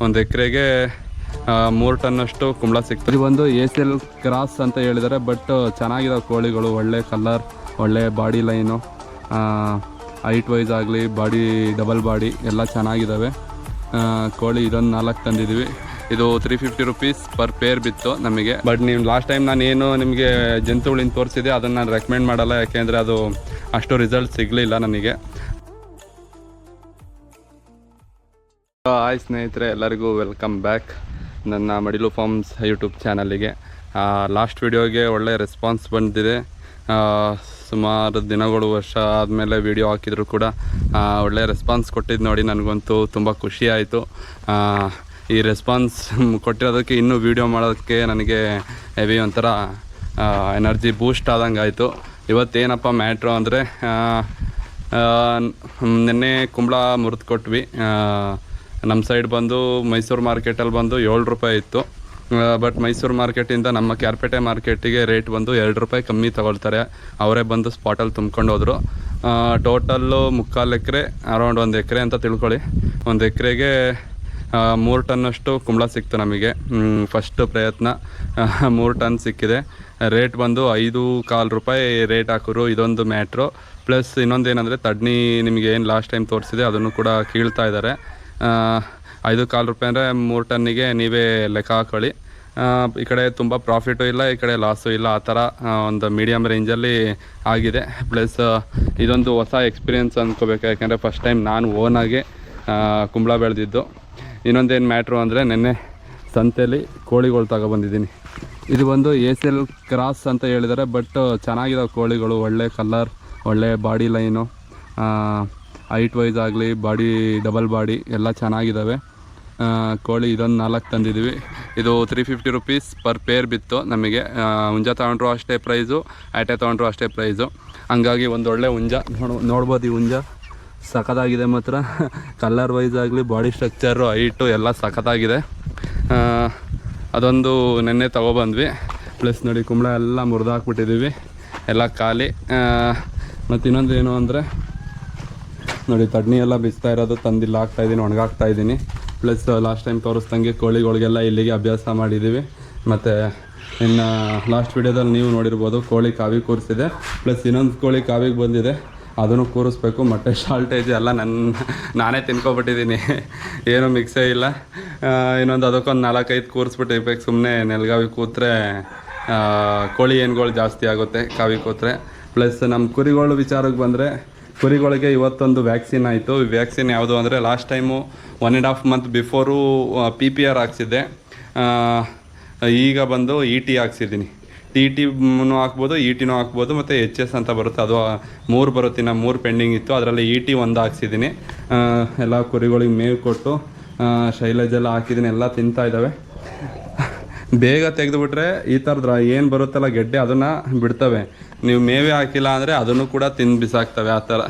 ಒಂದು ಎಕರೆಗೆ 3 ಟನ್ನಷ್ಟು ಕುಂಬಳ ಸಿಗ್ತದೆ. ಇದು ಒಂದು ACL ಕ್ರಾಸ್ ಅಂತ ಹೇಳಿದ್ದಾರೆ. ಬಟ್ ಚೆನ್ನಾಗಿದ್ದಾವೆ ಕೋಳಿಗಳು, ಒಳ್ಳೆ ಕಲರ್, ಒಳ್ಳೆ ಬಾಡಿ ಲೈನು, ಹೈಟ್ ವೈಸ್ ಆಗಲಿ, ಬಾಡಿ ಡಬಲ್ ಬಾಡಿ ಎಲ್ಲ ಚೆನ್ನಾಗಿದ್ದಾವೆ ಕೋಳಿ. ಇದೊಂದು 4 ತಂದಿದ್ದೀವಿ. ಇದು 350 ರುಪೀಸ್ ಪರ್ ಪೇರ್ ಬಿತ್ತು ನಮಗೆ. ಬಟ್ ನೀವು ಲಾಸ್ಟ್ ಟೈಮ್ ನಾನು ಏನು ನಿಮಗೆ ಜಂತುಗಳಿಂದ ತೋರಿಸಿದೆ ಅದನ್ನು ನಾನು ರೆಕಮೆಂಡ್ ಮಾಡಲ್ಲ, ಯಾಕೆಂದರೆ ಅದು ಅಷ್ಟು ರಿಸಲ್ಟ್ ಸಿಗಲಿಲ್ಲ ನನಗೆ. ಹಾಯ್ ಸ್ನೇಹಿತರೆ, ಎಲ್ಲರಿಗೂ ವೆಲ್ಕಮ್ ಬ್ಯಾಕ್ ನನ್ನ ಮಡಿಲು ಫಾರ್ಮ್ಸ್ ಯೂಟ್ಯೂಬ್ ಚಾನಲಿಗೆ. ಲಾಸ್ಟ್ ವಿಡಿಯೋಗೆ ಒಳ್ಳೆ ರೆಸ್ಪಾನ್ಸ್ ಬಂದಿದೆ. ಸುಮಾರು ದಿನಗಳು, ವರ್ಷ ಆದಮೇಲೆ ವಿಡಿಯೋ ಹಾಕಿದ್ರು ಕೂಡ ಒಳ್ಳೆ ರೆಸ್ಪಾನ್ಸ್ ಕೊಟ್ಟಿದ್ದು ನೋಡಿ ನನಗಂತೂ ತುಂಬ ಖುಷಿ ಆಯಿತು. ಈ ರೆಸ್ಪಾನ್ಸ್ ಕೊಟ್ಟಿರೋದಕ್ಕೆ ಇನ್ನೂ ವೀಡಿಯೋ ಮಾಡೋದಕ್ಕೆ ನನಗೆ ಹೆವಿ ಒಂಥರ ಎನರ್ಜಿ ಬೂಸ್ಟ್ ಆದಂಗೆ ಆಯಿತು. ಇವತ್ತೇನಪ್ಪ ಮ್ಯಾಟ್ರು ಅಂದರೆ, ನಿನ್ನೆ ಕುಂಬಳ ಮುರಿದು ಕೊಟ್ವಿ. ನಮ್ಮ ಸೈಡ್ ಬಂದು ಮೈಸೂರು ಮಾರ್ಕೆಟಲ್ಲಿ ಬಂದು 7 ರೂಪಾಯಿ ಇತ್ತು. ಬಟ್ ಮೈಸೂರು ಮಾರ್ಕೆಟಿಂದ ನಮ್ಮ ಕ್ಯಾರ್ಪೇಟೆ ಮಾರ್ಕೆಟಿಗೆ ರೇಟ್ ಬಂದು 2 ರೂಪಾಯಿ ಕಮ್ಮಿ ತೊಗೊಳ್ತಾರೆ. ಅವರೇ ಬಂದು ಸ್ಪಾಟಲ್ಲಿ ತುಂಬ್ಕೊಂಡು ಹೋದರು. ಟೋಟಲ್ಲು 3/4 ಎಕರೆ, ಅರೌಂಡ್ 1 ಎಕರೆ ಅಂತ ತಿಳ್ಕೊಳ್ಳಿ. 1 ಎಕರೆಗೆ 3 ಟನ್ನಷ್ಟು ಕುಂಬಳ ಸಿಕ್ತು ನಮಗೆ. ಫಸ್ಟ್ ಪ್ರಯತ್ನ 3 ಟನ್ ಸಿಕ್ಕಿದೆ. ರೇಟ್ ಬಂದು 5.25 ರೂಪಾಯಿ ರೇಟ್ ಹಾಕೋರು. ಇದೊಂದು ಮ್ಯಾಟ್ರು. ಪ್ಲಸ್ ಇನ್ನೊಂದೇನೆಂದರೆ, ತಡ್ನಿ ನಿಮಗೆ ಏನು ಲಾಸ್ಟ್ ಟೈಮ್ ತೋರಿಸಿದೆ ಅದನ್ನು ಕೂಡ ಕೀಳ್ತಾ ಇದ್ದಾರೆ. 5.25 ರೂಪಾಯಿ ಅಂದರೆ 3 ಟನ್ನಿಗೆ ನೀವೇ ಲೆಕ್ಕ ಹಾಕೊಳ್ಳಿ. ಈ ಕಡೆ ತುಂಬ ಪ್ರಾಫಿಟು ಇಲ್ಲ, ಈ ಕಡೆ ಲಾಸು ಇಲ್ಲ, ಆ ಥರ ಒಂದು ಮೀಡಿಯಮ್ ರೇಂಜಲ್ಲಿ ಆಗಿದೆ. ಪ್ಲಸ್ ಇದೊಂದು ಹೊಸ ಎಕ್ಸ್ಪೀರಿಯೆನ್ಸ್ ಅಂದ್ಕೋಬೇಕು, ಯಾಕೆಂದರೆ ಫಸ್ಟ್ ಟೈಮ್ ನಾನು ಓನಾಗೆ ಕುಂಬಳ ಬೆಳೆದಿದ್ದು. ಇನ್ನೊಂದೇನು ಮ್ಯಾಟ್ರು ಅಂದರೆ, ನೆನ್ನೆ ಸಂತೆಯಲ್ಲಿ ಕೋಳಿಗಳು ತಗೊಬಂದಿದ್ದೀನಿ. ಇದು ಒಂದು ACL ಕ್ರಾಸ್ ಅಂತ ಹೇಳಿದ್ದಾರೆ. ಬಟ್ ಚೆನ್ನಾಗಿದ್ದಾವೆ ಕೋಳಿಗಳು, ಒಳ್ಳೆ ಕಲರ್, ಒಳ್ಳೆ ಬಾಡಿ ಲೈನು, ಹೈಟ್ ವೈಸ್ ಆಗಲಿ, ಬಾಡಿ ಡಬಲ್ ಬಾಡಿ ಎಲ್ಲ ಚೆನ್ನಾಗಿದ್ದಾವೆ ಕೋಳಿ. ಇದೊಂದು 4 ತಂದಿದ್ದೀವಿ. ಇದು 350 ರುಪೀಸ್ ಪರ್ ಪೇರ್ ಬಿತ್ತು ನಮಗೆ. ಹುಂಜ ತೊಗೊಂಡ್ರು ಅಷ್ಟೇ ಪ್ರೈಸು, ಆಟೆ ತೊಗೊಂಡ್ರು ಅಷ್ಟೇ ಪ್ರೈಸು. ಹಂಗಾಗಿ ಒಂದು ಒಳ್ಳೆ ಹುಂಜ ನೋಡ್ಬೋದು. ಈ ಹುಂಜ ಸಖತ್ತಾಗಿದೆ ಮಾತ್ರ. ಕಲರ್ ವೈಸ್ ಆಗಲಿ, ಬಾಡಿ ಸ್ಟ್ರಕ್ಚರು, ಹೈಟು ಎಲ್ಲ ಸಖತ್ತಾಗಿದೆ. ಅದೊಂದು ನೆನ್ನೆ ತೊಗೊಬಂದ್ವಿ. ಪ್ಲಸ್ ನೋಡಿ, ಕುಂಬಳ ಎಲ್ಲ ಮುರಿದಾಕ್ಬಿಟ್ಟಿದ್ದೀವಿ, ಎಲ್ಲ ಖಾಲಿ. ಮತ್ತು ಇನ್ನೊಂದು ಏನು ಅಂದರೆ ನೋಡಿ, ತಡ್ನಿ ಎಲ್ಲ ಬಿಸ್ತಾ ಇರೋದು ತಂದಿಲ್ಲ, ಹಾಕ್ತಾಯಿದ್ದೀನಿ, ಒಣಗಾಕ್ತಾಯಿದ್ದೀನಿ. ಪ್ಲಸ್ ಲಾಸ್ಟ್ ಟೈಮ್ ತೋರಿಸ್ದಂಗೆ ಕೋಳಿಗಳಿಗೆಲ್ಲ ಇಲ್ಲಿಗೆ ಅಭ್ಯಾಸ ಮಾಡಿದ್ದೀವಿ. ಮತ್ತು ಇನ್ನು ಲಾಸ್ಟ್ ವಿಡಿಯೋದಲ್ಲಿ ನೀವು ನೋಡಿರ್ಬೋದು, ಕೋಳಿ ಕಾವಿ ಕೂರಿಸಿದೆ. ಪ್ಲಸ್ ಇನ್ನೊಂದು ಕೋಳಿ ಕಾವಿಗೆ ಬಂದಿದೆ, ಅದನ್ನು ಕೂರಿಸ್ಬೇಕು. ಮೊಟ್ಟೆ ಶಾಲ್ಟೇಜ್ ಎಲ್ಲ ನಾನೇ ತಿನ್ಕೊಬಿಟ್ಟಿದ್ದೀನಿ, ಏನೂ ಮಿಕ್ಸೇ ಇಲ್ಲ. ಇನ್ನೊಂದು ಅದಕ್ಕೊಂದು 4-5 ಕೂರಿಸ್ಬಿಟ್ಟಿರ್ಬೇಕು. ಸುಮ್ಮನೆ ನೆಲಗಾವಿ ಕೂತ್ರೆ ಕೋಳಿ ಏನುಗಳು ಜಾಸ್ತಿ ಆಗುತ್ತೆ ಕಾವಿ ಕೂತ್ರೆ. ಪ್ಲಸ್ ನಮ್ಮ ಕುರಿಗಳು ವಿಚಾರಕ್ಕೆ ಬಂದರೆ, ಕುರಿಗಳಿಗೆ ಇವತ್ತೊಂದು ವ್ಯಾಕ್ಸಿನ್ ಆಯಿತು. ಈ ವ್ಯಾಕ್ಸಿನ್ ಯಾವುದು ಅಂದರೆ, last time 1.5 month before PPR ಹಾಕ್ಸಿದ್ದೆ. ಈಗ ಬಂದು ET ಹಾಕ್ಸಿದ್ದೀನಿ. TTನೂ ಹಾಕ್ಬೋದು, ETನೂ ಹಾಕ್ಬೋದು, ಮತ್ತು HS ಅಂತ ಬರುತ್ತೆ, ಅದು 3 ಬರುತ್ತೆ. ಇನ್ನು 3 ಪೆಂಡಿಂಗ್ ಇತ್ತು, ಅದರಲ್ಲಿ ET 1 ಹಾಕ್ಸಿದ್ದೀನಿ. ಎಲ್ಲ ಕುರಿಗಳಿಗೆ ಮೇವು ಕೊಟ್ಟು ಶೈಲೇಜ್ ಎಲ್ಲ ಹಾಕಿದ್ದೀನಿ, ಎಲ್ಲ ತಿಂತಾ ಇದ್ದಾವೆ. ಬೇಗ ತೆಗೆದುಬಿಟ್ರೆ ಈ ಥರದ್ರ ಏನು ಬರುತ್ತಲ್ಲ ಗೆಡ್ಡೆ, ಅದನ್ನು ಬಿಡ್ತವೆ. ನೀವು ಮೇವೇ ಹಾಕಿಲ್ಲ ಅಂದರೆ ಅದನ್ನು ಕೂಡ ತಿಂದು ಬಿಸಾಕ್ತವೆ. ಆ ಥರ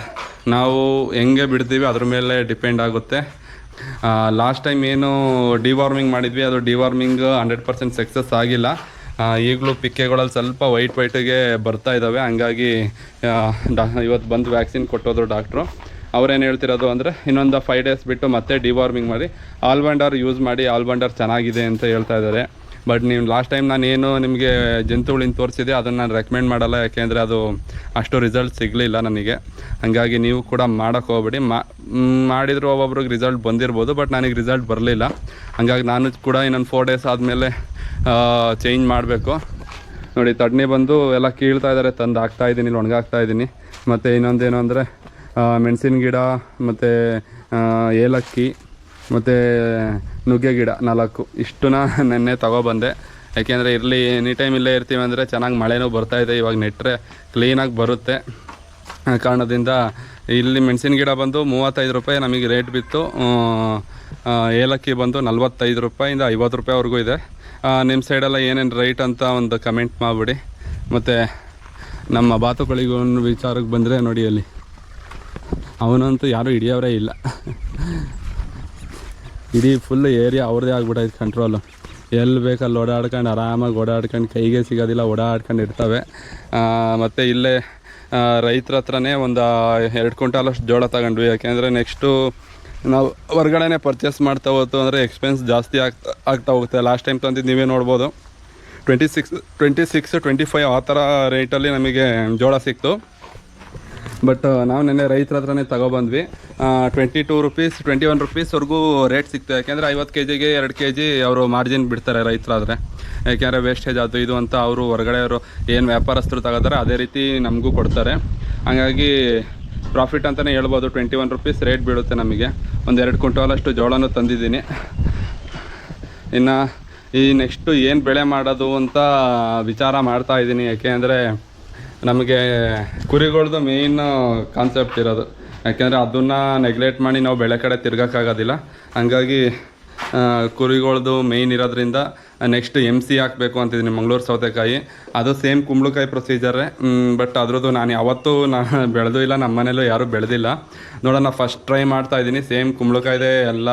ನಾವು ಹೆಂಗೆ ಬಿಡ್ತೀವಿ ಅದ್ರ ಮೇಲೆ ಡಿಪೆಂಡ್ ಆಗುತ್ತೆ. ಲಾಸ್ಟ್ ಟೈಮ್ ಏನು ಡಿವಾರ್ಮಿಂಗ್ ಮಾಡಿದ್ವಿ, ಅದು ಡಿವಾರ್ಮಿಂಗ್ 100% ಸಕ್ಸಸ್ ಆಗಿಲ್ಲ. ಈಗಲೂ ಪಿಕ್ಕೆಗಳಲ್ಲಿ ಸ್ವಲ್ಪ ವೈಟಿಗೆ ಬರ್ತಾ ಇದ್ದಾವೆ. ಹಂಗಾಗಿ ಇವತ್ತು ಬಂದು ವ್ಯಾಕ್ಸಿನ್ ಕೊಟ್ಟೋದ್ರು ಡಾಕ್ಟ್ರು. ಅವ್ರೇನು ಹೇಳ್ತಿರೋದು ಅಂದರೆ, ಇನ್ನೊಂದು 5 ಡೇಸ್ ಬಿಟ್ಟು ಮತ್ತೆ ಡಿವಾರ್ಮಿಂಗ್ ಮಾಡಿ ಆಲ್ಬಂಡರ್ ಯೂಸ್ ಮಾಡಿ, ಆಲ್ಬಂಡರ್ ಚೆನ್ನಾಗಿದೆ ಅಂತ ಹೇಳ್ತಾ ಇದ್ದಾರೆ. ಬಟ್ ನೀವು ಲಾಸ್ಟ್ ಟೈಮ್ ನಾನು ಏನು ನಿಮಗೆ ಜಂತುಗಳಿಂದ ತೋರಿಸಿದೆ ಅದನ್ನು ನಾನು ರೆಕಮೆಂಡ್ ಮಾಡಲ್ಲ, ಯಾಕೆಂದರೆ ಅದು ಅಷ್ಟು ರಿಸಲ್ಟ್ ಸಿಗಲಿಲ್ಲ ನನಗೆ. ಹಾಗಾಗಿ ನೀವು ಕೂಡ ಮಾಡೋಕ್ಕೆ ಹೋಗ್ಬೇಡಿ. ಮಾಡಿದ್ರು ಒಬ್ಬೊಬ್ರಿಗೆ ರಿಸಲ್ಟ್ ಬಂದಿರ್ಬೋದು, ಬಟ್ ನನಗೆ ರಿಸಲ್ಟ್ ಬರಲಿಲ್ಲ. ಹಾಗಾಗಿ ನಾನು ಕೂಡ ಇನ್ನೊಂದು 4 ಡೇಸ್ ಆದಮೇಲೆ ಚೇಂಜ್ ಮಾಡಬೇಕು. ನೋಡಿ, ತಡ್ನಿ ಬಂದು ಎಲ್ಲ ಕೀಳ್ತಾ ಇದ್ದಾರೆ, ತಂದು ಹಾಕ್ತಾಯಿದ್ದೀನಿ, ಇಲ್ಲಿ ಒಣಗಾಕ್ತಾಯಿದ್ದೀನಿ. ಮತ್ತು ಇನ್ನೊಂದೇನು ಅಂದರೆ, ಮೆಣಸಿನ ಗಿಡ, ಮತ್ತು ಏಲಕ್ಕಿ, ಮತ್ತು ನುಗ್ಗೆ ಗಿಡ 4 ಇಷ್ಟನ್ನ ನೆನ್ನೆ ತೊಗೊಬಂದೆ. ಯಾಕೆಂದರೆ ಇರಲಿ, ಎನಿ ಟೈಮ್ ಇಲ್ಲೇ ಇರ್ತೀವಿ ಅಂದರೆ ಚೆನ್ನಾಗಿ ಮಳೆನೂ ಬರ್ತಾಯಿದೆ. ಇವಾಗ ನೆಟ್ಟರೆ ಕ್ಲೀನಾಗಿ ಬರುತ್ತೆ ಕಾರಣದಿಂದ. ಇಲ್ಲಿ ಮೆಣಸಿನ ಗಿಡ ಬಂದು 35 ರೂಪಾಯಿ ನಮಗೆ ರೇಟ್ ಬಿತ್ತು. ಏಲಕ್ಕಿ ಬಂದು 45 ರೂಪಾಯಿಂದ 50 ರೂಪಾಯಿವರೆಗೂ ಇದೆ. ನಿಮ್ಮ ಸೈಡೆಲ್ಲ ಏನೇನು ರೈಟ್ ಅಂತ ಒಂದು ಕಮೆಂಟ್ ಮಾಡಿಬಿಡಿ. ಮತ್ತು ನಮ್ಮ ಬಾತುಕೋಳಿಗೊಂದು ವಿಚಾರಕ್ಕೆ ಬಂದರೆ ನೋಡಿ, ಅಲ್ಲಿ ಅವನಂತೂ ಯಾರೂ ಹಿಡಿಯೋರೇ ಇಲ್ಲ. ಇಡೀ ಫುಲ್ ಏರಿಯಾ ಅವ್ರದ್ದೇ ಆಗ್ಬಿಟ್ಟೈತೆ ಕಂಟ್ರೋಲು. ಎಲ್ಲಿ ಬೇಕಲ್ಲಿ ಓಡಾಡ್ಕೊಂಡು ಆರಾಮಾಗಿ ಓಡಾಡ್ಕೊಂಡು, ಕೈಗೆ ಸಿಗೋದಿಲ್ಲ, ಓಡಾಡ್ಕೊಂಡು ಇರ್ತವೆ. ಮತ್ತು ಇಲ್ಲೇ ರೈತರ ಹತ್ರನೇ ಒಂದು 2 ಕ್ವಿಂಟಾಲಷ್ಟು ಜೋಳ ತಗೊಂಡ್ವಿ. ಯಾಕೆಂದರೆ ನೆಕ್ಸ್ಟು ನಾವು ಹೊರ್ಗಡೆನೇ ಪರ್ಚೇಸ್ ಮಾಡ್ತಾ ಹೋಯ್ತು ಅಂದರೆ ಎಕ್ಸ್ಪೆನ್ಸ್ ಜಾಸ್ತಿ ಆಗ್ತಾ ಹೋಗುತ್ತೆ. ಲಾಸ್ಟ್ ಟೈಮ್ ತಂದಿದ್ದು ನೀವೇ ನೋಡ್ಬೋದು, 25 ಆ ಥರ ರೇಟಲ್ಲಿ ನಮಗೆ ಜೋಳ ಸಿಕ್ತು. ಬಟ್ ನಾವು ನೆನ್ನೆ ರೈತರ ಹತ್ರನೇ ತಗೊಬಂದ್ವಿ. 22 ರೂಪೀಸ್ 21 ರೂಪೀಸ್ವರೆಗೂ ರೇಟ್ ಸಿಕ್ತು. ಯಾಕೆಂದರೆ 50 kgಗೆ 2 kg ಅವರು ಮಾರ್ಜಿನ್ ಬಿಡ್ತಾರೆ ರೈತರಾದರೆ. ಯಾಕೆಂದರೆ ವೇಸ್ಟೇಜ್ ಅದು ಇದು ಅಂತ ಅವರು ಹೊರಗಡೆಯವರು ಏನು ವ್ಯಾಪಾರಸ್ಥರು ತಗೋತಾರೆ ಅದೇ ರೀತಿ ನಮಗೂ ಕೊಡ್ತಾರೆ. ಹಾಗಾಗಿ ಪ್ರಾಫಿಟ್ ಅಂತಲೇ ಹೇಳ್ಬೋದು. 21 ರೂಪೀಸ್ ರೇಟ್ ಬೀಳುತ್ತೆ ನಮಗೆ. ಒಂದು 2 ಕ್ವಿಂಟಾಲಷ್ಟು ಜೋಳನೂ ತಂದಿದ್ದೀನಿ. ಇನ್ನು ಈ ನೆಕ್ಸ್ಟು ಏನು ಬೆಳೆ ಮಾಡೋದು ಅಂತ ವಿಚಾರ ಮಾಡ್ತಾಯಿದ್ದೀನಿ. ಯಾಕೆಂದರೆ ನಮಗೆ ಕುರಿಗಳ್ದು ಮೇಯ್ನ್ ಕಾನ್ಸೆಪ್ಟ್ ಇರೋದು. ಯಾಕೆಂದರೆ ಅದನ್ನು ನೆಗ್ಲೆಕ್ಟ್ ಮಾಡಿ ನಾವು ಬೆಳೆ ಕಡೆ ತಿರ್ಗೋಕ್ಕಾಗೋದಿಲ್ಲ. ಹಂಗಾಗಿ ಕುರಿಗಳ್ದು ಮೇಯ್ನ್ ಇರೋದ್ರಿಂದ ನೆಕ್ಸ್ಟ್ MC ಹಾಕಬೇಕು ಅಂತಿದ್ದೀನಿ, ಮಂಗಳೂರು ಸೌತೆಕಾಯಿ. ಅದು ಸೇಮ್ ಕುಂಬಳಕಾಯಿ ಪ್ರೊಸೀಜರೇ. ಬಟ್ ಅದ್ರದ್ದು ನಾನು ಯಾವತ್ತೂ ಬೆಳೆದೂ ಇಲ್ಲ, ನಮ್ಮ ಮನೇಲೂ ಯಾರೂ ಬೆಳೆದಿಲ್ಲ. ನೋಡೋಣ, ಫಸ್ಟ್ ಟ್ರೈ ಮಾಡ್ತಾಯಿದ್ದೀನಿ. ಸೇಮ್ ಕುಂಬಳಕಾಯಿದೆ ಎಲ್ಲ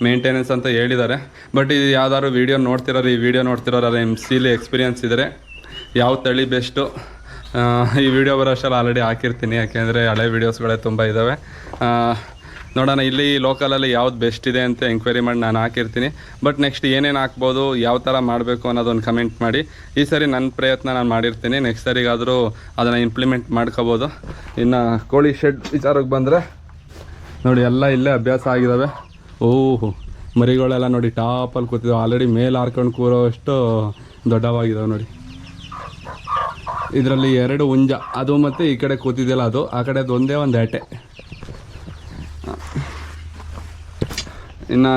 ಮೇಂಟೆನೆನ್ಸ್ ಅಂತ ಹೇಳಿದ್ದಾರೆ. ಬಟ್ ಇದು ಯಾವ್ದಾದ್ರು ವೀಡಿಯೋ ನೋಡ್ತಿರೋರು, ಈ ವಿಡಿಯೋ ನೋಡ್ತಿರೋರು MCಲಿ ಎಕ್ಸ್ಪೀರಿಯನ್ಸ್ ಇದ್ದರೆ ಯಾವ ತಳಿ ಬೆಸ್ಟು ಈ ವಿಡಿಯೋ ಬರೋಷ್ಟಲ್ಲಿ ಆಲ್ರೆಡಿ ಹಾಕಿರ್ತೀನಿ. ಯಾಕೆಂದರೆ ಹಳೆ ವೀಡಿಯೋಸ್ಗಳೇ ತುಂಬ ಇದ್ದಾವೆ. ನೋಡೋಣ ಇಲ್ಲಿ ಲೋಕಲಲ್ಲಿ ಯಾವ್ದು ಬೆಸ್ಟ್ ಇದೆ ಅಂತ ಎಂಕ್ವೈರಿ ಮಾಡಿ ನಾನು ಹಾಕಿರ್ತೀನಿ. ಬಟ್ ನೆಕ್ಸ್ಟ್ ಏನೇನು ಹಾಕ್ಬೋದು, ಯಾವ ಥರ ಮಾಡಬೇಕು ಅನ್ನೋದೊಂದು ಕಮೆಂಟ್ ಮಾಡಿ. ಈ ಸರಿ ನನ್ನ ಪ್ರಯತ್ನ ನಾನು ಮಾಡಿರ್ತೀನಿ, ನೆಕ್ಸ್ಟ್ ಸರಿಗಾದರೂ ಅದನ್ನು ಇಂಪ್ಲಿಮೆಂಟ್ ಮಾಡ್ಕೋಬೋದು. ಇನ್ನು ಕೋಳಿ ಶೆಡ್ ವಿಚಾರಕ್ಕೆ ಬಂದರೆ ನೋಡಿ, ಎಲ್ಲ ಇಲ್ಲೇ ಅಭ್ಯಾಸ ಆಗಿದ್ದಾವೆ. ಓಹೋ, ಮರಿಗಳೆಲ್ಲ ನೋಡಿ ಟಾಪಲ್ಲಿ ಕೂತಿದ್ದಾವೆ. ಆಲ್ರೆಡಿ ಮೇಲೆ ಹಾರ್ಕೊಂಡು ಕೂರೋಷ್ಟು ದೊಡ್ಡವಾಗಿದ್ದಾವೆ ನೋಡಿ. ಇದರಲ್ಲಿ 2 ಹುಂಜ, ಅದು ಮತ್ತು ಈ ಕಡೆ ಕೂತಿದೆಯಲ್ಲ ಅದು, ಆ ಕಡೆ ಒಂದೇ ಒಂದು ಏಟೆ. ಇನ್ನು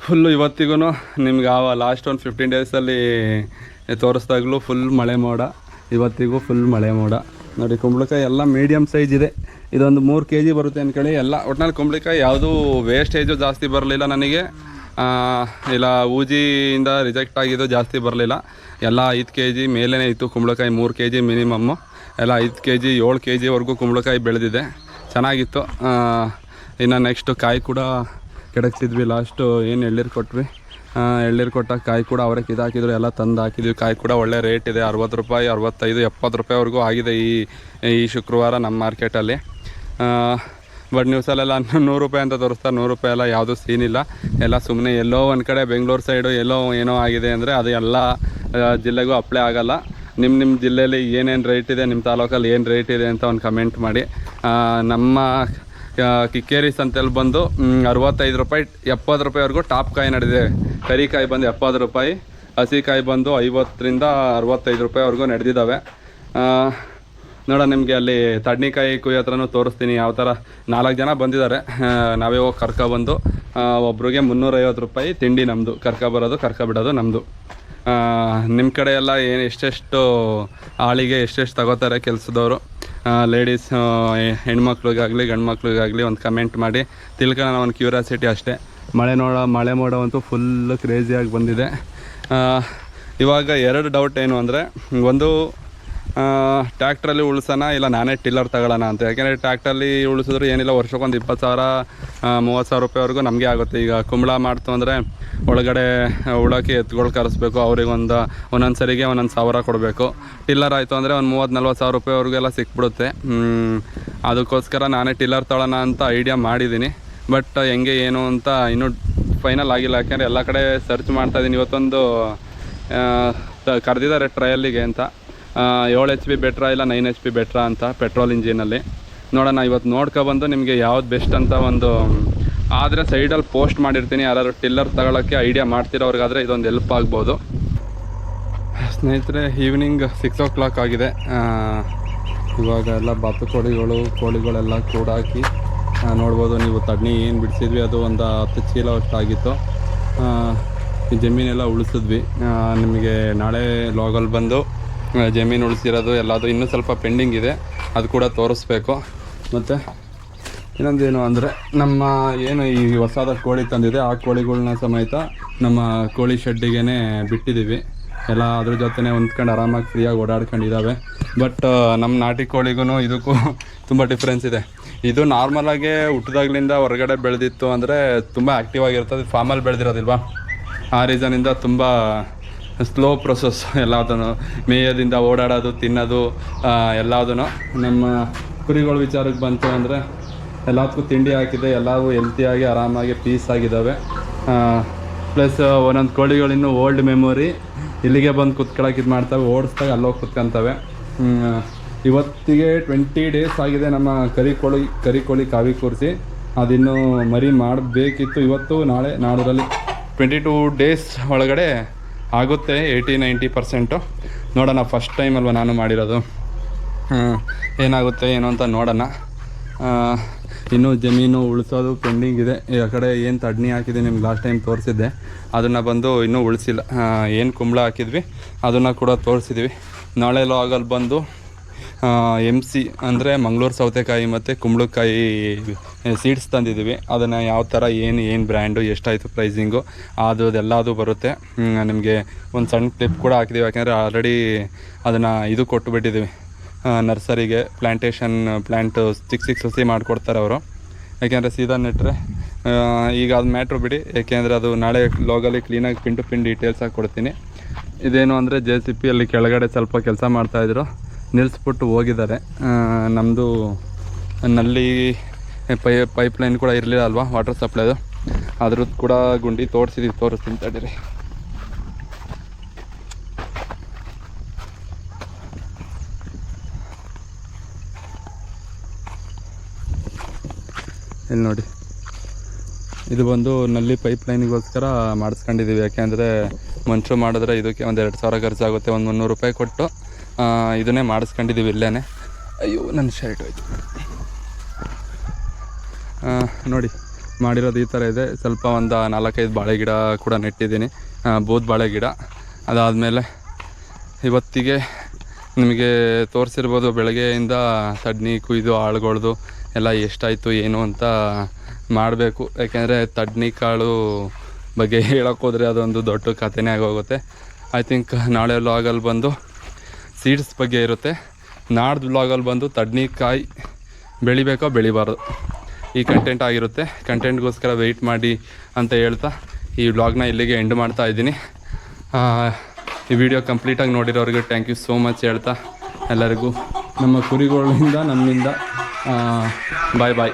ಫುಲ್ಲು ಇವತ್ತಿಗೂ ನಿಮ್ಗೆ ಲಾಸ್ಟ್ ಒಂದು 15 ಡೇಸಲ್ಲಿ ತೋರಿಸ್ದಾಗಲೂ ಫುಲ್ ಮಳೆ ಮೋಡ, ಇವತ್ತಿಗೂ ಫುಲ್ ಮಳೆ ಮೋಡ ನೋಡಿ. ಕುಂಬಳಕಾಯಿ ಎಲ್ಲ ಮೀಡಿಯಮ್ ಸೈಜ್ ಇದೆ. ಇದೊಂದು 3 kg ಬರುತ್ತೆ ಅಂದ್ಕೊಳ್ಳಿ. ಎಲ್ಲ ಒಟ್ಟಿನಲ್ಲಿ ಕುಂಬಳಕಾಯಿ ಯಾವುದೂ ವೇಸ್ಟೇಜು ಜಾಸ್ತಿ ಬರಲಿಲ್ಲ ನನಗೆ. ಇಲ್ಲ ಊಜಿಯಿಂದ ರಿಜೆಕ್ಟ್ ಆಗಿದ್ದು ಜಾಸ್ತಿ ಬರಲಿಲ್ಲ. ಎಲ್ಲ 5 kg ಮೇಲೇ ಇತ್ತು ಕುಂಬಳಕಾಯಿ. 3 kg ಮಿನಿಮಮ್ಮು, ಎಲ್ಲ 5 kg 7 kgವರೆಗೂ ಕುಂಬಳಕಾಯಿ ಬೆಳೆದಿದೆ, ಚೆನ್ನಾಗಿತ್ತು. ಇನ್ನು ನೆಕ್ಸ್ಟು ಕಾಯಿ ಕೂಡ ಕೆಡಕ್ಸಿದ್ವಿ. ಲಾಸ್ಟು ಏನು ಎಳ್ನೀರು ಕೊಟ್ವಿ, ಎಳ್ನೀರು ಕೊಟ್ಟಾಗ ಕಾಯಿ ಕೂಡ ಅವರೇ ಕಿದಾಕಿದ್ರು, ಎಲ್ಲ ತಂದು ಹಾಕಿದ್ವಿ. ಕಾಯಿ ಕೂಡ ಒಳ್ಳೆ ರೇಟ್ ಇದೆ, 60 ರೂಪಾಯಿ 65 70 ರೂಪಾಯಿವರೆಗೂ ಆಗಿದೆ ಈ ಶುಕ್ರವಾರ ನಮ್ಮ ಮಾರ್ಕೆಟಲ್ಲಿ. ಬಟ್ ನ್ಯೂಸಲ್ಲೆಲ್ಲ 100 ರೂಪಾಯಿ ಅಂತ ತೋರಿಸ್ತಾರೆ. 100 ರೂಪಾಯಿ ಎಲ್ಲ ಯಾವುದೂ ಸೀನಿಲ್ಲ. ಎಲ್ಲ ಸುಮ್ಮನೆ ಎಲ್ಲೋ ಒಂದು ಕಡೆ ಬೆಂಗಳೂರು ಸೈಡು ಎಲ್ಲೋ ಏನೋ ಆಗಿದೆ ಅಂದರೆ ಅದು ಎಲ್ಲ ಜಿಲ್ಲೆಗೂ ಅಪ್ಲೈ ಆಗೋಲ್ಲ. ನಿಮ್ಮ ಜಿಲ್ಲೆಯಲ್ಲಿ ಏನೇನು ರೇಟ್ ಇದೆ, ನಿಮ್ಮ ತಾಲೂಕಲ್ಲಿ ಏನು ರೇಟ್ ಇದೆ ಅಂತ ಒಂದು ಕಮೆಂಟ್ ಮಾಡಿ. ನಮ್ಮ ಕಿಕ್ಕೇರಿ ಸಂತೆಯಲ್ಲಿ ಬಂದು 65 ರೂಪಾಯಿ 70 ರೂಪಾಯಿವರೆಗೂ ಟಾಪ್ ಕಾಯಿ ನಡೆದಿದೆ. ಕರಿಕಾಯಿ ಬಂದು 70 ರೂಪಾಯಿ, ಹಸಿಕಾಯಿ ಬಂದು 50ರಿಂದ 65 ರೂಪಾಯಿವರೆಗೂ ನಡೆದಿದ್ದಾವೆ. ನೋಡೋಣ, ನಿಮಗೆ ಅಲ್ಲಿ ತಡ್ನಿಕಾಯಿ ಕುಯ್ಯೋ ಹತ್ರನೂ ತೋರಿಸ್ತೀನಿ ಯಾವ ಥರ. 4 ಜನ ಬಂದಿದ್ದಾರೆ, ನಾವೇ ಹೋಗಿ ಕರ್ಕೊಬಂದು ಒಬ್ರಿಗೆ 350 ರೂಪಾಯಿ ತಿಂಡಿ ನಮ್ಮದು. ಕರ್ಕೊಬರೋದು ಕರ್ಕೊಬಿಡೋದು ನಮ್ಮದು. ನಿಮ್ಮ ಕಡೆ ಎಲ್ಲ ಏನು ಎಷ್ಟೆಷ್ಟು ಆಳಿಗೆ ಎಷ್ಟೆಷ್ಟು ತಗೋತಾರೆ ಕೆಲಸದವರು, ಲೇಡೀಸ್ ಹೆಣ್ಮಕ್ಳಿಗಾಗಲಿ ಗಂಡು ಮಕ್ಳಿಗಾಗಲಿ ಒಂದು ಕಮೆಂಟ್ ಮಾಡಿ ತಿಳ್ಕೊಳ್ಳೋಣ, ಒಂದು ಕ್ಯೂರಿಯಾಸಿಟಿ ಅಷ್ಟೇ. ಮಳೆ ಮೋಡವಂತೂ ಫುಲ್ಲು ಕ್ರೇಜಿಯಾಗಿ ಬಂದಿದೆ. ಇವಾಗ 2 ಡೌಟ್ ಏನು ಅಂದರೆ, ಒಂದು ಟ್ಯಾಕ್ಟ್ರಲ್ಲಿ ಉಳಿಸೋಣ ಇಲ್ಲ ನಾನೇ ಟಿಲ್ಲರ್ ತಗೊಳ್ಳೋಣ ಅಂತ. ಯಾಕೆಂದರೆ ಟ್ಯಾಕ್ಟ್ರಲ್ಲಿ ಉಳಿಸಿದ್ರು ಏನಿಲ್ಲ, ವರ್ಷಕ್ಕೊಂದು 20,000 30,000 ರೂಪಾಯಿವರೆಗೂ ನಮಗೆ ಆಗುತ್ತೆ. ಈಗ ಕುಂಬಳ ಮಾಡ್ತು ಅಂದರೆ ಒಳಗಡೆ ಉಳಕ್ಕೆ ಎತ್ತುಗಳು ಕರೆಸ್ಬೇಕು, ಅವ್ರಿಗೆ ಒಂದೊಂದು ಸರಿಗೆ 1,000 ಕೊಡಬೇಕು. ಟಿಲ್ಲರ್ ಆಯಿತು ಅಂದರೆ ಒಂದು 30,000 40,000 ರೂಪಾಯಿವರೆಗೆಲ್ಲ ಸಿಕ್ಬಿಡುತ್ತೆ. ಅದಕ್ಕೋಸ್ಕರ ನಾನೇ ಟಿಲ್ಲರ್ ತಗೊಳ್ಳೋಣ ಅಂತ ಐಡಿಯಾ ಮಾಡಿದ್ದೀನಿ. ಬಟ್ ಹೆಂಗೆ ಏನು ಅಂತ ಇನ್ನೂ ಫೈನಲ್ ಆಗಿಲ್ಲ. ಯಾಕೆಂದರೆ ಎಲ್ಲ ಕಡೆ ಸರ್ಚ್ ಮಾಡ್ತಾಯಿದ್ದೀನಿ. ಇವತ್ತೊಂದು ಕರೆದಿದ್ದಾರೆ ಟ್ರಯಲ್ಲಿಗೆ ಅಂತ, 7 HP ಬೆಟ್ರಾ ಇಲ್ಲ 9 HP ಬೆಟ್ರಾ ಅಂತ ಪೆಟ್ರೋಲ್ ಇಂಜಿನಲ್ಲಿ. ನೋಡೋಣ, ಇವತ್ತು ನೋಡ್ಕೊಬಂದು ನಿಮಗೆ ಯಾವ್ದು ಬೆಸ್ಟ್ ಅಂತ ಒಂದು ಆದರೆ ಸೈಡಲ್ಲಿ ಪೋಸ್ಟ್ ಮಾಡಿರ್ತೀನಿ. ಯಾರಾದ್ರು ಟಿಲ್ಲರ್ ತಗೊಳ್ಳೋಕ್ಕೆ ಐಡಿಯಾ ಮಾಡ್ತಿರೋರಿಗಾದರೆ ಇದೊಂದು ಹೆಲ್ಪ್ ಆಗ್ಬೋದು. ಸ್ನೇಹಿತರೆ, ಈವ್ನಿಂಗ್ 6 o'clock ಆಗಿದೆ. ಇವಾಗ ಎಲ್ಲ ಕೋಳಿಗಳೆಲ್ಲ ಕೂಡಾಕಿ ನೋಡ್ಬೋದು ನೀವು. ತಡ್ನಿ ಏನು ಬಿಡಿಸಿದ್ವಿ ಅದು ಒಂದು 10 ಚೀಲ ಅಷ್ಟಾಗಿತ್ತು. ಈ ಜಮೀನೆಲ್ಲ ಉಳಿಸಿದ್ವಿ. ನಿಮಗೆ ನಾಳೆ ಲಾಗಲ್ಲಿ ಬಂದು ಜಮೀನು ಉಳಿಸಿರೋದು ಎಲ್ಲದು ಇನ್ನೂ ಸ್ವಲ್ಪ ಪೆಂಡಿಂಗ್ ಇದೆ, ಅದು ಕೂಡ ತೋರಿಸ್ಬೇಕು. ಮತ್ತು ಇನ್ನೊಂದೇನು ಅಂದರೆ, ನಮ್ಮ ಏನು ಈ ಹೊಸದ ಕೋಳಿ ತಂದಿದೆ ಆ ಕೋಳಿಗಳ್ನ ಸಮೇತ ನಮ್ಮ ಕೋಳಿ ಶೆಡ್ಡಿಗೆ ಬಿಟ್ಟಿದ್ದೀವಿ. ಎಲ್ಲ ಅದ್ರ ಜೊತೆ ಹೊಂದ್ಕೊಂಡು ಆರಾಮಾಗಿ ಫ್ರೀಯಾಗಿ ಓಡಾಡ್ಕೊಂಡಿದ್ದಾವೆ. ಬಟ್ ನಮ್ಮ ನಾಟಿ ಕೋಳಿಗೂ ಇದಕ್ಕೂ ತುಂಬ ಡಿಫ್ರೆನ್ಸ್ ಇದೆ. ಇದು ನಾರ್ಮಲಾಗೆ ಹುಟ್ಟಿದಾಗ್ಲಿಂದ ಹೊರಗಡೆ ಬೆಳೆದಿತ್ತು ಅಂದರೆ ತುಂಬ ಆ್ಯಕ್ಟಿವ್ ಆಗಿರ್ತದೆ. ಫಾರ್ಮಲ್ಲಿ ಬೆಳೆದಿರೋದಿಲ್ವಾ, ಆ ರೀಸನಿಂದ ತುಂಬ ಸ್ಲೋ ಪ್ರೊಸೆಸ್ ಎಲ್ಲದೂ. ಮೇಯೋದಿಂದ ಓಡಾಡೋದು, ತಿನ್ನೋದು ಎಲ್ಲದೂ. ನಮ್ಮ ಕುರಿಗಳ ವಿಚಾರಕ್ಕೆ ಬಂತು ಅಂದರೆ ಎಲ್ಲದಕ್ಕೂ ತಿಂಡಿ ಹಾಕಿದೆ, ಎಲ್ಲವೂ ಹೆಲ್ತಿಯಾಗಿ ಆರಾಮಾಗಿ ಪೀಸ್ ಆಗಿದ್ದಾವೆ. ಪ್ಲಸ್ ಒಂದೊಂದು ಕೋಳಿಗಳು ಇನ್ನೂ ಓಲ್ಡ್ ಮೆಮೊರಿ, ಇಲ್ಲಿಗೆ ಬಂದು ಕುತ್ಕೊಳ್ಳೋಕೆ ಇದು ಮಾಡ್ತವೆ, ಓಡಿಸ್ದಾಗ ಅಲ್ಲೋಗಿ ಕುತ್ಕೊಂತವೆ. ಇವತ್ತಿಗೆ 20 ಡೇಸ್ ಆಗಿದೆ ನಮ್ಮ ಕರಿ ಕೋಳಿ ಕಾವಿ ಕೂರಿಸಿ. ಅದಿನ್ನೂ ಮರಿ ಮಾಡಬೇಕಿತ್ತು, ಇವತ್ತು ನಾಳೆ ನಾಡೋದ್ರಲ್ಲಿ 22 ಡೇಸ್ ಒಳಗಡೆ ಆಗುತ್ತೆ. 80-90% ನೋಡೋಣ. ಫಸ್ಟ್ ಟೈಮ್ ಅಲ್ವ ನಾನು ಮಾಡಿರೋದು, ಏನಾಗುತ್ತೆ ಏನೋ ಅಂತ ನೋಡೋಣ. ಇನ್ನೂ ಜಮೀನು ಉಳಿಸೋದು ಪೆಂಡಿಂಗ್ ಇದೆ. ಈ ಕಡೆ ಏನು ತಡ್ನಿ ಹಾಕಿದೆ ನಿಮ್ಗೆ ಲಾಸ್ಟ್ ಟೈಮ್ ತೋರಿಸಿದ್ದೆ, ಅದನ್ನು ಬಂದು ಇನ್ನೂ ಉಳಿಸಿಲ್ಲ. ಏನು ಕುಂಬಳ ಹಾಕಿದ್ವಿ ಅದನ್ನು ಕೂಡ ತೋರಿಸಿದ್ವಿ. ನಾಳೆ ಲಾಗಲ್ಲಿ ಬಂದು MC ಅಂದರೆ ಮಂಗಳೂರು ಸೌತೆಕಾಯಿ ಮತ್ತು ಕುಂಬಳಕಾಯಿ ಸೀಡ್ಸ್ ತಂದಿದ್ದೀವಿ. ಅದನ್ನು ಯಾವ ಥರ ಏನು ಬ್ರ್ಯಾಂಡು, ಎಷ್ಟಾಯಿತು ಪ್ರೈಸಿಂಗು, ಅದೆಲ್ಲದು ಬರುತ್ತೆ. ನಿಮಗೆ ಒಂದು ಸಣ್ಣ ಕ್ಲಿಪ್ ಕೂಡ ಹಾಕಿದ್ದೀವಿ, ಯಾಕೆಂದರೆ ಆಲ್ರೆಡಿ ಅದನ್ನು ಇದು ಕೊಟ್ಟುಬಿಟ್ಟಿದ್ದೀವಿ ನರ್ಸರಿಗೆ. ಪ್ಲ್ಯಾಂಟ್ ಚಿಕ್ಕ ಸಸಿ ಮಾಡಿಕೊಡ್ತಾರೆ ಅವರು, ಯಾಕೆಂದರೆ ಸೀದಾ ನೆಟ್ಟರೆ. ಈಗ ಅದು ಮ್ಯಾಟ್ರು ಬಿಡಿ, ಏಕೆಂದರೆ ಅದು ನಾಳೆ ಲಾಗಲ್ಲಿ ಕ್ಲೀನಾಗಿ ಪಿನ್ ಟು ಪಿನ್ ಡೀಟೇಲ್ಸಾಗಿ ಕೊಡ್ತೀನಿ. ಇದೇನು ಅಂದರೆ JCP ಅಲ್ಲಿ ಕೆಳಗಡೆ ಸ್ವಲ್ಪ ಕೆಲಸ ಮಾಡ್ತಾಯಿದ್ರು, ನಿಲ್ಲಿಸ್ಬಿಟ್ಟು ಹೋಗಿದ್ದಾರೆ. ನಮ್ಮದು ನಲ್ಲಿ ಪೈಪ್ಲೈನ್ ಕೂಡ ಇರಲಿಲ್ಲ ಅಲ್ವಾ, ವಾಟರ್ ಸಪ್ಲೈದು, ಅದ್ರದ್ದು ಕೂಡ ಗುಂಡಿ ತೋರಿಸ್ತೀನಿ ತಡೀರಿ. ಇಲ್ಲಿ ನೋಡಿ, ಇದು ಬಂದು ನಲ್ಲಿ ಪೈಪ್ಲೈನಿಗೋಸ್ಕರ ಮಾಡಿಸ್ಕೊಂಡಿದ್ದೀವಿ. ಯಾಕೆಂದರೆ ಮಂಚು ಮಾಡಿದ್ರೆ ಇದಕ್ಕೆ ಒಂದು 2,000 ಖರ್ಚಾಗುತ್ತೆ. ಒಂದು 300 ರೂಪಾಯಿ ಕೊಟ್ಟು ಇದನ್ನೇ ಮಾಡಿಸ್ಕೊಂಡಿದ್ದೀವಿ ಇಲ್ಲೇ. ಅಯ್ಯೋ ನನ್ನ ಶರ್ಟ್ ಹೋಯ್ತು. ನೋಡಿ ಮಾಡಿರೋದು ಈ ಥರ ಇದೆ. ಸ್ವಲ್ಪ ಒಂದು 4-5 ಬಾಳೆ ಗಿಡ ಕೂಡ ನೆಟ್ಟಿದ್ದೀನಿ, ಬೂದ್ ಬಾಳೆ ಗಿಡ. ಅದಾದಮೇಲೆ ಇವತ್ತಿಗೆ ನಿಮಗೆ ತೋರಿಸಿರ್ಬೋದು, ಬೆಳಗ್ಗೆಯಿಂದ ತಡ್ನಿ ಕುಯ್ದು ಆಳುಗಳ್ದು ಎಲ್ಲ ಎಷ್ಟಾಯಿತು ಏನು ಅಂತ ಮಾಡಬೇಕು. ಯಾಕೆಂದರೆ ತಡ್ನಿ ಕಾಳು ಬಗ್ಗೆ ಹೇಳೋಕ್ಕೋದ್ರೆ ಅದೊಂದು ದೊಡ್ಡ ಕಥೆನೇ ಆಗೋಗುತ್ತೆ. ಐ ಥಿಂಕ್ ನಾಳೆ ವ್ಲಾಗಲ್ಲಿ ಬಂದು ಸೀಡ್ಸ್ ಬಗ್ಗೆ ಇರುತ್ತೆ, ನಾಡ್ದು ವ್ಲಾಗಲ್ಲಿ ಬಂದು ತಡ್ನಿಕಾಯಿ ಬೆಳಿಬೇಕೋ ಬೆಳಿಬಾರ್ದು ಈ ಕಂಟೆಂಟ್ ಆಗಿರುತ್ತೆ. ಕಂಟೆಂಟ್ಗೋಸ್ಕರ ವೆಯ್ಟ್ ಮಾಡಿ ಅಂತ ಹೇಳ್ತಾ ಈ ವ್ಲಾಗ್ನ ಇಲ್ಲಿಗೆ ಎಂಡ್ ಮಾಡ್ತಾ ಇದ್ದೀನಿ. ಈ ವಿಡಿಯೋ ಕಂಪ್ಲೀಟಾಗಿ ನೋಡಿರೋರಿಗೆ ಥ್ಯಾಂಕ್ ಯು ಸೋ ಮಚ್ ಹೇಳ್ತಾ ಎಲ್ಲರಿಗೂ ನಮ್ಮ ಕುರಿಗಳಿಂದ ನಮ್ಮಿಂದ ಬಾಯ್.